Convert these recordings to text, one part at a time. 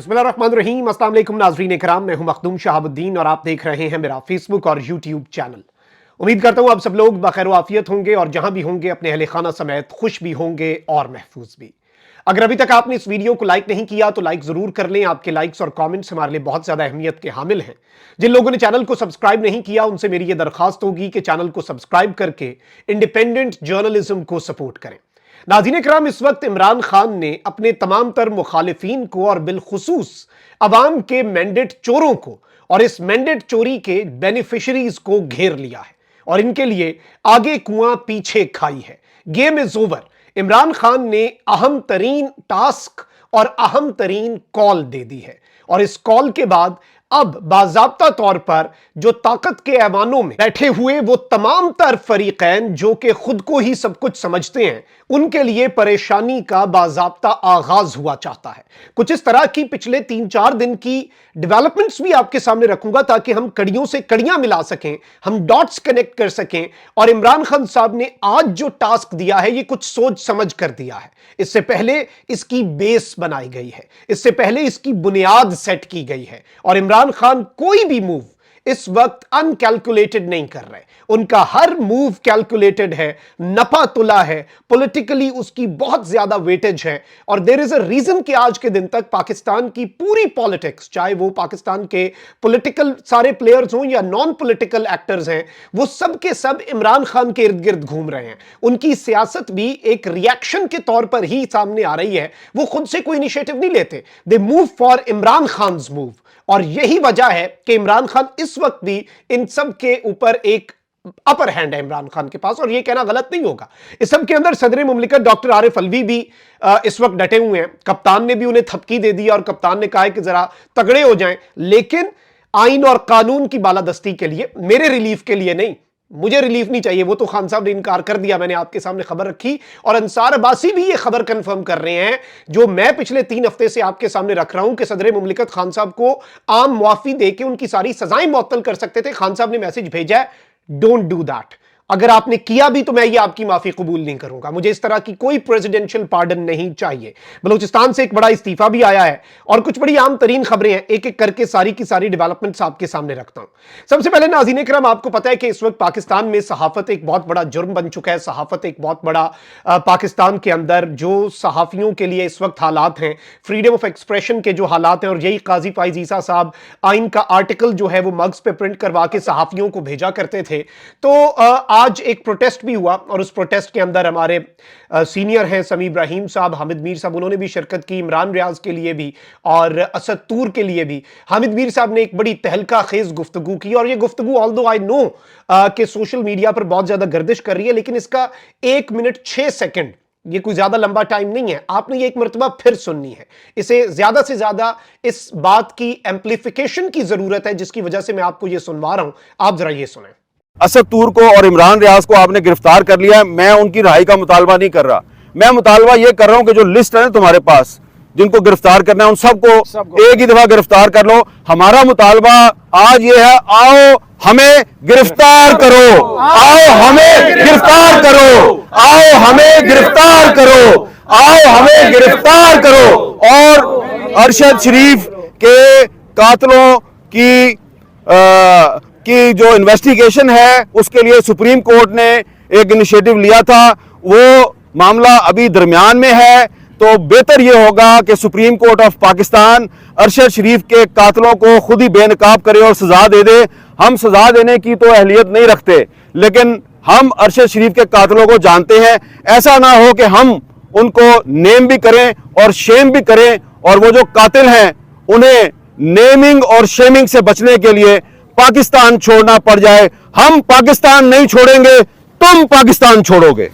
बिस्मिल्लाहिर्रहमानिर्रहीम। अस्सलाम वालेकुम नाज़रीन इकराम, मैं हूं मखदूम शहाबुद्दीन और आप देख रहे हैं मेरा फेसबुक और यूट्यूब चैनल। उम्मीद करता हूं आप सब लोग बखैर आफियत होंगे और जहां भी होंगे अपने अहले खाना समेत खुश भी होंगे और महफूज भी। अगर अभी तक आपने इस वीडियो को लाइक नहीं किया तो लाइक जरूर कर लें। आपके लाइक्स और कमेंट्स हमारे लिए बहुत ज्यादा अहमियत के हामिल हैं। जिन लोगों ने चैनल को सब्सक्राइब नहीं किया उनसे मेरी यह दरखास्त होगी कि चैनल को सब्सक्राइब करके इंडिपेंडेंट जर्नलिज्म को सपोर्ट करें। नाज़रीन इकराम, इस वक्त इमरान खान ने अपने तमाम तर मुखालिफिन को और बिलखुसूस अवाम के मैंडेट चोरों को और इस मैंडेट चोरी के बेनिफिशरीज को घेर लिया है और इनके लिए आगे कुआं पीछे खाई है। Game is over. Imran Khan ने अहम तरीन टास्क और अहम तरीन कॉल दे दी है और इस कॉल के बाद अब बाज़ाब्ता तौर पर जो ताकत के ऐवानों में बैठे हुए वो तमाम तर फरीकैन जो कि खुद को ही सब कुछ समझते हैं, उनके लिए परेशानी का बाज़ाब्ता आगाज हुआ चाहता है। कुछ इस तरह की पिछले 3-4 दिन की डेवलपमेंट्स भी आपके सामने रखूंगा ताकि हम कड़ियों से कड़ियां मिला सकें, हम डॉट्स कनेक्ट कर सकें। और इमरान खान साहब ने आज जो टास्क दिया है ये कुछ सोच समझ कर दिया है। इससे पहले इसकी बेस बनाई गई है, इससे पहले इसकी बुनियाद सेट की गई है और इमरान खान कोई भी मूव इस वक्त अनकैलकुलेटेड नहीं कर रहे। उनका हर मूव कैलकुलेटेड है, नफा तुला है, पॉलिटिकली उसकी बहुत ज्यादा वेटेज है। और देयर इज अ रीजन कि आज के दिन तक पाकिस्तान की पूरी पॉलिटिक्स, चाहे वो पाकिस्तान के पॉलिटिकल सारे प्लेयर्स हों या नॉन पॉलिटिकल एक्टर्स हैं, वो सब के सब इमरान खान के इर्द गिर्द घूम रहे हैं। उनकी सियासत भी एक रिएक्शन के तौर पर ही सामने आ रही है। वो खुद से कोई इनिशिएटिव नहीं लेते, they move for Imran Khan move. और यही वजह है कि इमरान खान इस वक्त भी इन सब के ऊपर एक अपर हैंड है इमरान खान के पास, और यह कहना गलत नहीं होगा। इस सब के अंदर सदर मुमलिकत डॉक्टर आरिफ अलवी भी इस वक्त डटे हुए हैं। कप्तान ने भी उन्हें थपकी दे दी और कप्तान ने कहा है कि जरा तगड़े हो जाएं, लेकिन आइन और कानून की बालादस्ती के लिए, मेरे रिलीफ के लिए नहीं। मुझे रिलीफ नहीं चाहिए, वो तो खान साहब ने इनकार कर दिया। मैंने आपके सामने खबर रखी और अंसार अब्बासी भी ये खबर कंफर्म कर रहे हैं जो मैं पिछले 3 हफ्ते से आपके सामने रख रहा हूं कि सदर मुमलिकत खान साहब को आम मुआफी देके उनकी सारी सजाएं मुअत्तल कर सकते थे। खान साहब ने मैसेज भेजा है, डोंट डू दैट। अगर आपने किया भी तो मैं ये आपकी माफी कबूल नहीं करूंगा। मुझे इस तरह की कोई प्रेसिडेंशियल पार्डन नहीं चाहिए। बलूचिस्तान से एक बड़ा इस्तीफा भी आया है और कुछ बड़ी आम तरीन खबरें हैं। एक एक करके सारी की सारी डेवलपमेंट्स आपके सामने रखता हूं। सबसे पहले नाज़रीन इकराम, आपको पता है कि इस वक्त पाकिस्तान में सहाफत एक बहुत बड़ा जुर्म बन चुका है। सहाफत एक बहुत बड़ा पाकिस्तान के अंदर जो सहाफियों के लिए इस वक्त हालात हैं, फ्रीडम ऑफ एक्सप्रेशन के जो हालात हैं, और यही काजी फाइज ईसा साहब आइन का आर्टिकल जो है वो मग्स पे प्रिंट करवा के सहाफियों को भेजा करते थे। तो आज एक प्रोटेस्ट भी हुआ और उस प्रोटेस्ट के अंदर हमारे सीनियर हैं समी इब्राहिम साहब, हामिद मीर साहब, उन्होंने भी शिरकत की, इमरान रियाज के लिए भी और असद तूर के लिए भी। हामिद मीर साहब ने एक बड़ी तहलका खेज गुफ्तगू की और ये गुफ्तगू ऑल्दो आई नो कि सोशल मीडिया पर बहुत ज्यादा गर्दिश कर रही है, लेकिन इसका 1 मिनट 6 सेकंड, ये कोई ज्यादा लंबा टाइम नहीं है। आपने ये एक मर्तबा फिर सुननी है। इसे ज्यादा से ज्यादा इस बात की एम्प्लीफिकेशन की जरूरत है जिसकी वजह से मैं आपको ये सुनवा रहा हूं। आप जरा ये सुनें। असद तूर को और इमरान रियाज को आपने गिरफ्तार कर लिया है। मैं उनकी रिहाई का मुतालबा नहीं कर रहा। मैं मुतालबा ये कर रहा हूं कि जो लिस्ट है ना तुम्हारे पास जिनको गिरफ्तार करना है उन सबको एक ही दफा गिरफ्तार कर लो। हमारा मुतालबा आज ये है, आओ हमें गिरफ्तार करो, आओ हमें गिरफ्तार करो, आओ हमें गिरफ्तार करो, आओ हमें गिरफ्तार करो। और अरशद शरीफ के कातलों की जो इन्वेस्टिगेशन है उसके लिए सुप्रीम कोर्ट ने एक इनिशिएटिव लिया था। वो मामला अभी दरमियान में है, तो बेहतर यह होगा कि supreme court of Pakistan Arshad Sharif के कातलों को खुद ही बेनकाब करे और सजा दे दे। हम सजा देने की तो अहलियत नहीं रखते, लेकिन हम अरशद शरीफ के कातलों को जानते हैं। ऐसा ना हो कि हम उनको नेम भी करें और शेम भी करें, और वो जो कातिल हैं उन्हें नेमिंग और शेमिंग से बचने के लिए पाकिस्तान छोड़ना पड़ जाए। हम पाकिस्तान नहीं छोड़ेंगे, तुम पाकिस्तान छोड़ोगे।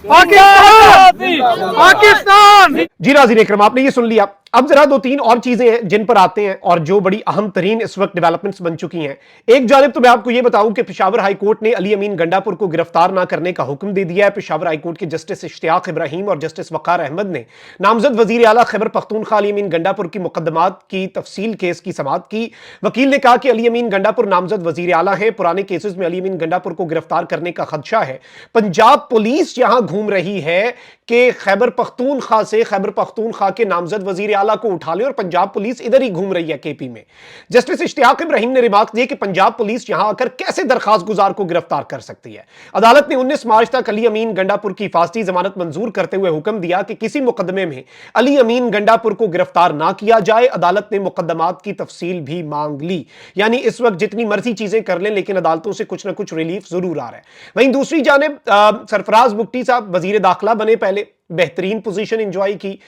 पाकिस्तान। जी नाज़रीन इकराम, आपने ये सुन लिया। अब जरा 2-3 और चीजें हैं जिन पर आते हैं और जो बड़ी अहम तरीन इस वक्त डेवलपमेंट्स बन चुकी हैं। एक जानिब तो मैं आपको यह बताऊं कि पेशावर हाई कोर्ट ने अली अमीन गंडापुर को गिरफ्तार ना करने का हुक्म दे दिया है। पेशावर हाई कोर्ट के जस्टिस इश्तियाक इब्राहिम और जस्टिस वकार अहमद ने नामजद वजीर आला खैबर पख्तूनख्वा अली अमीन गंडापुर की मुकदमात की तफसील केस की समाअत की। वकील ने कहा कि अली अमीन गंडापुर नामजद वजीर आला है, पुराने केसेस में अली अमीन गंडापुर को गिरफ्तार करने का खदशा है। पंजाब पुलिस यहां घूम रही है कि खैबर पख्तूनख्वा से खैबर पख्तूनख्वा के नामजद वजीर आला को उठा ले, और पंजाब पुलिस इधर ही घूम रही है केपी में। जस्टिस इश्तियाक इब्राहिम ने रिमार्क दिए कि पंजाब पुलिस यहां आकर कैसे दरखास्त गुजार को गिरफ्तार कर सकती है। अदालत ने 19 मार्च तक अली अमीन गंडापुर की हिफाजती जमानत मंजूर करते हुए हुक्म दिया कि किसी मुकदमे में अली अमीन गंडापुर को गिरफ्तार ना किया जाए। अदालत ने मुकदमात की तफसील भी मांग ली, यानी इस वक्त जितनी मर्जी चीजें कर लें लेकिन अदालतों से कुछ ना कुछ रिलीफ जरूर आ रहा है। वहीं दूसरी जानिब सरफराज बुगटी साहब वजीर दाखिला बने, पहले बेहतरीन पोजीशन एंजॉय की,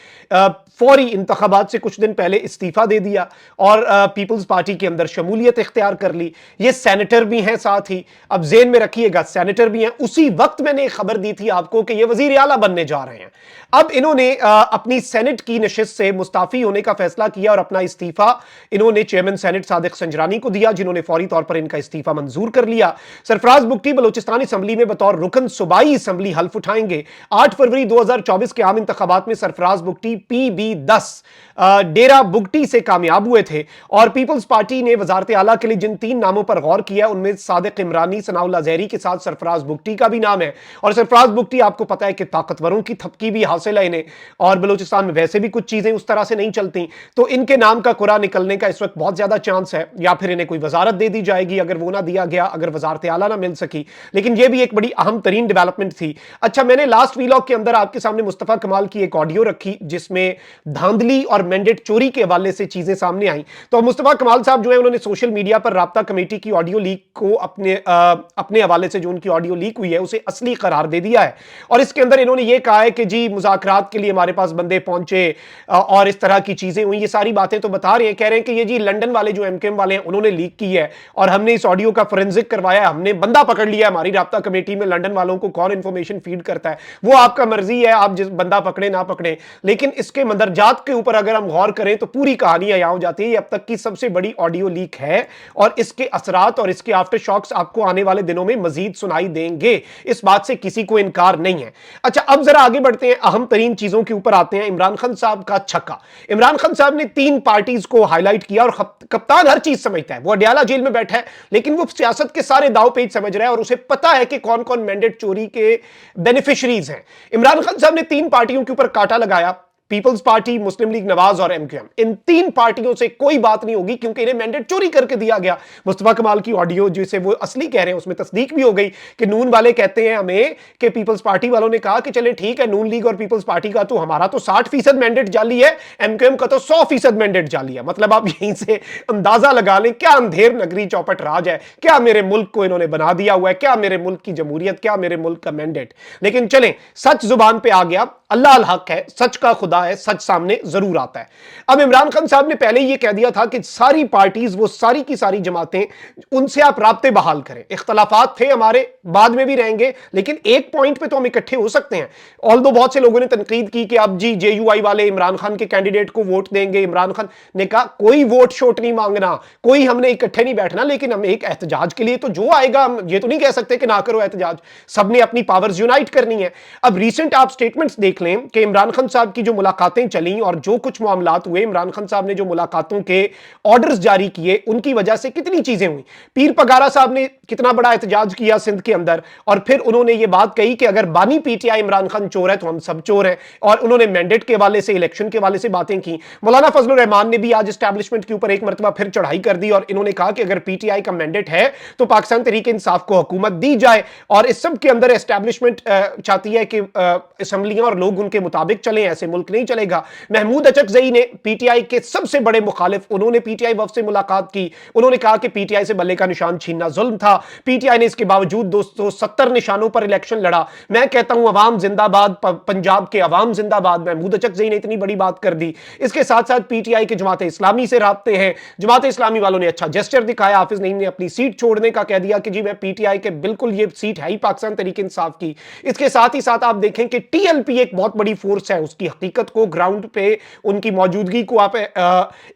फौरी इंतखाबात से कुछ दिन पहले इस्तीफा दे दिया और पीपल्स पार्टी के अंदर शमूलियत इख्तियार कर ली। ये सेनेटर भी हैं, साथ ही अब जेन में रखिएगा सेनेटर भी हैं। उसी वक्त मैंने एक खबर दी थी आपको कि ये वजीर आला बनने जा रहे हैं। अब इन्होंने अपनी सेनेट की नशिस्त से मुस्ताफी होने का फैसला किया और अपना इस्तीफा इन्होंने चेयरमैन सेनेट सादिक संजरानी को दिया, जिन्होंने फौरी तौर पर इनका इस्तीफा मंजूर कर लिया। सरफराज बुगटी बलोचिस्तान असम्बली में बतौर रुकन सूबाई असम्बली हल्फ उठाएंगे। 8 फरवरी 2024 के आम इंतखाबात में सरफराज बुगटी PB10 डेरा बुगटी से कामयाब हुए थे और पीपल्स पार्टी ने वजारत आला के लिए जिन 3 नामों पर गौर किया उनमें सादिक इमरानी, सनाउल्लाह ज़हरी के साथ सरफराज बुगटी का भी नाम है। और सरफराज बुगटी आपको पता है कि ताकतवरों की थपकी भी हासिल है इन्हें, और बलूचिस्तान में वैसे भी कुछ चीजें उस तरह से नहीं चलती, तो इनके नाम का कुरा निकलने का इस वक्त बहुत ज्यादा चांस है, या फिर इन्हें कोई वजारत दे दी जाएगी अगर वो ना दिया गया, अगर वजारत आला ना मिल सकी। लेकिन ये भी एक बड़ी अहम तरीन डेवलपमेंट थी। अच्छा, मैंने लास्ट वीलॉग के अंदर आपके सामने मुस्तफा कमाल की एक ऑडियो रखी जिसमें धांधली और मैंडेट चोरी के हवाले से चीजें सामने आई। तो मुस्तफा कमाल साहब जो है उन्होंने सोशल मीडिया पर राब्ता कमेटी की ऑडियो लीक को अपने हवाले से जो उनकी ऑडियो लीक हुई है उसे असली करार दे दिया है, और इसके अंदर इन्होंने ये कहा है कि जी मुज़ाकरात के लिए हमारे पास बंदे पहुंचे और इस तरह की चीजें हुई। ये सारी बातें तो बता रहे हैं, कह रहे हैं कि ये जी लंदन वाले जो एमकेएम वाले हैं उन्होंने लीक की है और हमने इस ऑडियो का फोरेंसिक करवाया, हमने बंदा पकड़ लिया। हमारी राब्ता कमेटी में लंदन वालों को कौन इंफॉर्मेशन फीड करता है वो आपका मर्जी है, आप जिस बंदा पकड़े ना पकड़े, लेकिन इसके मंदरजात के ऊपर अगर हम गौर करें तो पूरी कहानी यहां हो जाती है। ये अब तक की सबसे बड़ी ऑडियो लीक है और इसके असरात और इसके आफ्टर शॉक्स आपको आने वाले दिनों में मजीद सुनाई देंगे, इस बात से किसी को इनकार नहीं है। अच्छा, अब जरा आगे बढ़ते हैं, अहम तरीन चीजों के ऊपर आते हैं। इमरान खान साहब का छक्का। इमरान खान साहब ने 3 पार्टीज को हाईलाइट किया और कप्तान हर चीज समझता है। वो अडयाला जेल में बैठा है लेकिन वो सियासत के सारे दाव पेच समझ रहा है और उसे पता है कि कौन कौन मैंडेट चोरी के बेनिफिशरीज हैं। इमरान खान साहब ने 3 पार्टियों के ऊपर कांटा लगाया, पीपल्स पार्टी, मुस्लिम लीग नवाज और एमक्यूएम। इन 3 पार्टियों से कोई बात नहीं होगी क्योंकि इन्हें मैंडेट चोरी करके दिया गया। मुस्तफा कमाल की ऑडियो जिसे वो असली कह रहे हैं उसमें तस्दीक भी हो गई कि नून वाले कहते हैं हमें कि पीपल्स पार्टी वालों ने कहा कि चले ठीक है, नून लीग और पीपल्स पार्टी का तो हमारा तो 60% मैंडेट जाली है, एमक्यूएम का तो 100% मैंडेट जाली है। मतलब आप यहीं से अंदाजा लगा लें क्या अंधेर नगरी चौपट राज है, क्या मेरे मुल्क को इन्होंने बना दिया हुआ है, क्या मेरे मुल्क की जमहूरियत, क्या मेरे मुल्क का मैंडेट। लेकिन चलें, सच जुबान पे आ गया, अल्लाह अल हक है, सच का खुदा है, सच सामने जरूर आता है। अब इमरान खान साहब ने पहले यह कह दिया था कि सारी पार्टीज, वो सारी की सारी जमातें, उनसे आप राब्ते बहाल करें। इख्तलाफात थे हमारे, बाद में भी रहेंगे, लेकिन एक पॉइंट पे तो हम इकट्ठे हो सकते हैं। ऑल्दो बहुत से लोगों ने तनकीद की कि अब जी जेयूआई वाले इमरान खान के कैंडिडेट को वोट देंगे। इमरान खान ने कहा कोई वोट शोट नहीं मांगना, कोई हमने इकट्ठे नहीं बैठना, लेकिन हम एक एहतजाज के लिए तो जो आएगा, हम ये तो नहीं कह सकते कि ना करो एहतजाज, सबने अपनी पावर्स यूनाइट करनी है। अब रीसेंट आप स्टेटमेंट्स देख लें कि इमरान खान साहब की जो मुलाकातें चली और जो कुछ मामलात हुए, इमरान खान साहब ने जो मुलाकातों के ऑर्डर्स जारी किए उनकी वजह से कितनी चीजें हुई। पीर पगारा साहब ने कितना बड़ा एहतजाज किया सिंध के अंदर, और फिर उन्होंने ये बात कही कि अगर बानी पीटीआई इमरान खान चोर है तो हम सब चोर हैं, और उन्होंने मैंडेट के हवाले से, इलेक्शन के हवाले से बातें की। मौलाना फजलुर रहमान ने भी आज एस्टैब्लिशमेंट के ऊपर एक मरतबा फिर चढ़ाई कर दी और इन्होंने कहा कि अगर पीटीआई का मैंडेट है तो पाकिस्तान तहरीक इंसाफ को हुकूमत दी जाए, और इस सब के अंदर एस्टैब्लिशमेंट चाहती है कि असम्बलियां और लोग उनके मुताबिक चलें, ऐसे मुल्क नहीं चलेगा। महमूद अचकजई ने, पीटीआई के सबसे बड़े मुखालिफ, उन्होंने पीटीआई वफ से मुलाकात की। उन्होंने कहा कि पीटीआई से बल्ले का निशान छीनना जुल्म था। पीटीआई ने इसके बावजूद 270 निशानों पर इलेक्शन लड़ा। मैं कहता हूं अवाम जिंदाबाद, पंजाब के अवाम जिंदाबाद। महमूद अचकजई ने इतनी बड़ी बात कर दी। इसके साथ साथ पीटीआई के जमात इस्लामी से राब्ते हैं। जमात इस्लामी वालों ने अच्छा जेस्चर दिखाया, हाफिज नईम ने अपनी सीट छोड़ने का कह दिया कि जी मैं पीटीआई के, बिल्कुल ये सीट है ही पाकिस्तान तहरीक इंसाफ की। इसके साथ ही साथ आप देखें कि टीएलपी एक बहुत बड़ी फोर्स है, उसकी हकीकत को, ग्राउंड पे उनकी मौजूदगी को आप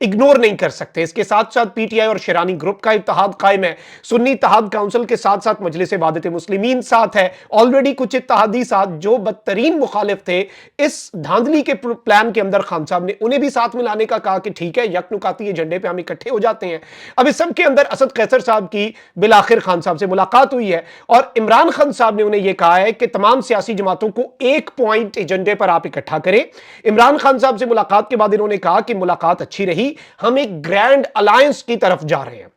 इग्नोर नहीं कर सकते। इसके साथ साथ पीटीआई और शेरानी ग्रुप का इत्तेहाद कायम है, सुन्नी इत्तेहाद काउंसिल के साथ साथ मजलिस वादत मुस्लिमीन साथ है, ऑलरेडी कुछ इत्तेहादी साथ जो बदतरीन मुखालिफ थे इस धांधली के प्लान के अंदर, खान साहब ने उन्हें भी साथ मिलाने का कहा कि ठीक है, यकनुकाती एजेंडे पे हम इकट्ठे हो जाते हैं। अब इस सब के अंदर असद कैसर साहब की बिलाखिर खान साहब से मुलाकात हुई है और इमरान खान साहब ने उन्हें यह कहा है कि तमाम सियासी जमातों को एक पॉइंट एजेंडे पर आप इकट्ठा करें। इमरान खान साहब से मुलाकात के बाद इन्होंने कहा कि मुलाकात अच्छी रही, हम एक ग्रैंड अलायंस की तरफ जा रहे हैं।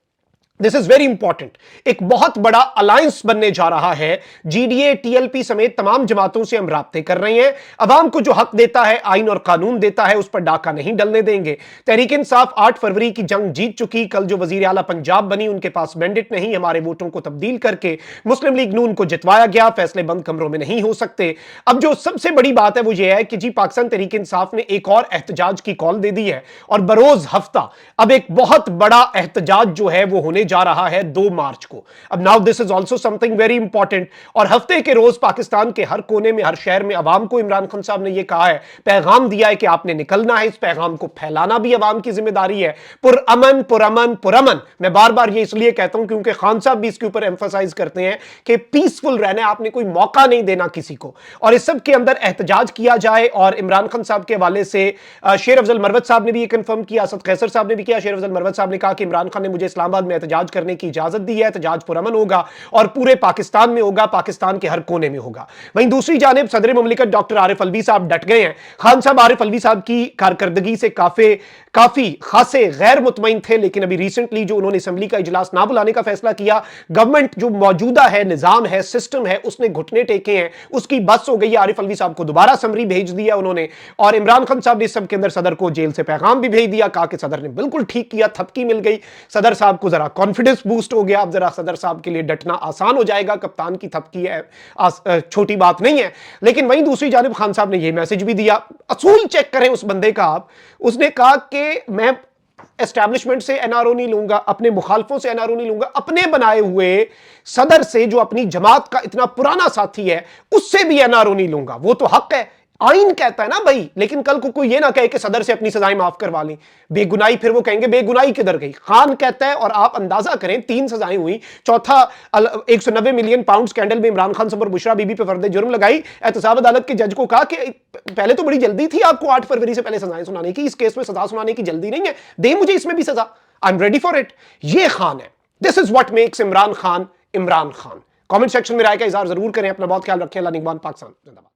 This is very important. एक बहुत बड़ा अलायंस बनने जा रहा है, जीडीए टीएलपी समेत तमाम जमातों से हम राब्ते कर रहे हैं। अवाम को जो हक देता है, आइन और कानून देता है, उस पर डाका नहीं डलने देंगे। तहरीक इंसाफ 8 फरवरी की जंग जीत चुकी, कल जो वजीर आला पंजाब बनी उनके पास मैंडेट नहीं, हमारे वोटों को तब्दील करके मुस्लिम लीग नून को जितवाया गया, फैसले बंद कमरों में नहीं हो सकते। अब जो सबसे बड़ी बात है वो ये है कि जी पाकिस्तान तहरीक इंसाफ ने एक और एहतजाज की कॉल दे दी है और बरोज हफ्ता अब एक बहुत बड़ा एहतजाज जो है वो होने जा रहा है 2 मार्च को। अब now this is also something very important, और हफ्ते के रोज पाकिस्तान के हर कोने में, हर शहर में अवाम को इमरान खान साहब ने यह कहा है, पैगाम दिया है कि आपने निकलना है, इस पैगाम को फैलाना भी अवाम की जिम्मेदारी है। पुरअमन पुरअमन पुरअमन, मैं बार बार ये इसलिए कहता हूं क्योंकि खान साहब भी इसके ऊपर एम्फसाइज करते हैं कि पीसफुल रहना है, आपने कोई मौका नहीं देना किसी को, और इस सब के अंदर एहतजाज किया जाए। और इमरान खान साहब के हवाले से शेर अफजल मरवत साहब ने भी ये कंफर्म किया, असद कैसर साहब ने भी किया। शेर अफजल मरवत साहब ने कहा कि इमरान खान ने मुझे इस्लामाबाद में एहतजाज करने की इजाजत दी है, एहतजाज पुरअमन होगा और पूरे पाकिस्तान में होगा, पाकिस्तान के हर कोने में होगा। वहीं दूसरी जानिब सदर मुमलिकत डॉक्टर आरिफ अलवी साहब डट गए हैं। खान साहब आरिफ अलवी साहब की कारकर्दगी से काफी खासे गैर मुतमईन थे, लेकिन अभी रिसेंटली जो उन्होंने असेंबली का इजलास ना बुलाने का फैसला किया, गवर्नमेंट जो मौजूदा है, निजाम है, सिस्टम है, उसने घुटने टेके हैं, उसकी बस हो गई है। आरिफ अलवी साहब को दोबारा असम्बली भेज दिया उन्होंने, और इमरान खान साहब ने इस सब के अंदर सदर को जेल से पैगाम भी भेज दिया, कहा कि सदर ने बिल्कुल ठीक किया, थपकी मिल गई, सदर साहब को जरा कॉन्फिडेंस बूस्ट हो गया, अब जरा सदर साहब के लिए डटना आसान हो जाएगा, कप्तान की थपकी है, छोटी बात नहीं है। लेकिन वहीं दूसरी जानिब खान साहब ने यह मैसेज भी दिया, असूल चेक करें उस बंदे का आप, उसने कहा कि मैं एस्टैब्लिशमेंट से एनआरओ नहीं लूंगा, अपने मुखालफों से एनआरओ नहीं लूंगा, अपने बनाए हुए सदर से जो अपनी जमात का इतना पुराना साथी है उससे भी एनआरओ नहीं लूंगा। वो तो हक है, आइन कहता है ना भाई, लेकिन कल को कोई ये ना कहे कि सदर से अपनी सजाएं माफ करवा ली, बेगुनाही, फिर वो कहेंगे बेगुनाही किधर गई। खान कहता है, और आप अंदाजा करें 3 सजाएं हुई, चौथा 190 मिलियन पाउंड स्कैंडल में इमरान खान साहब और बुशरा बीबी पे फर्द जुर्म लगाई। एहतसाब अदालत के जज को कहा कि पहले तो बड़ी जल्दी थी आपको 8 फरवरी से पहले सजाएं सुनाने की, इस केस में सजा सुनाने की जल्दी नहीं है, दे मुझे इसमें भी सजा, I am ready for it. ये खान है, this is what makes Imran Khan Imran Khan. Comment section में राय का इजहार जरूर करें, अपना बहुत ख्याल रखें। अल्लाह निगहबान, पाकिस्तान जिंदाबाद।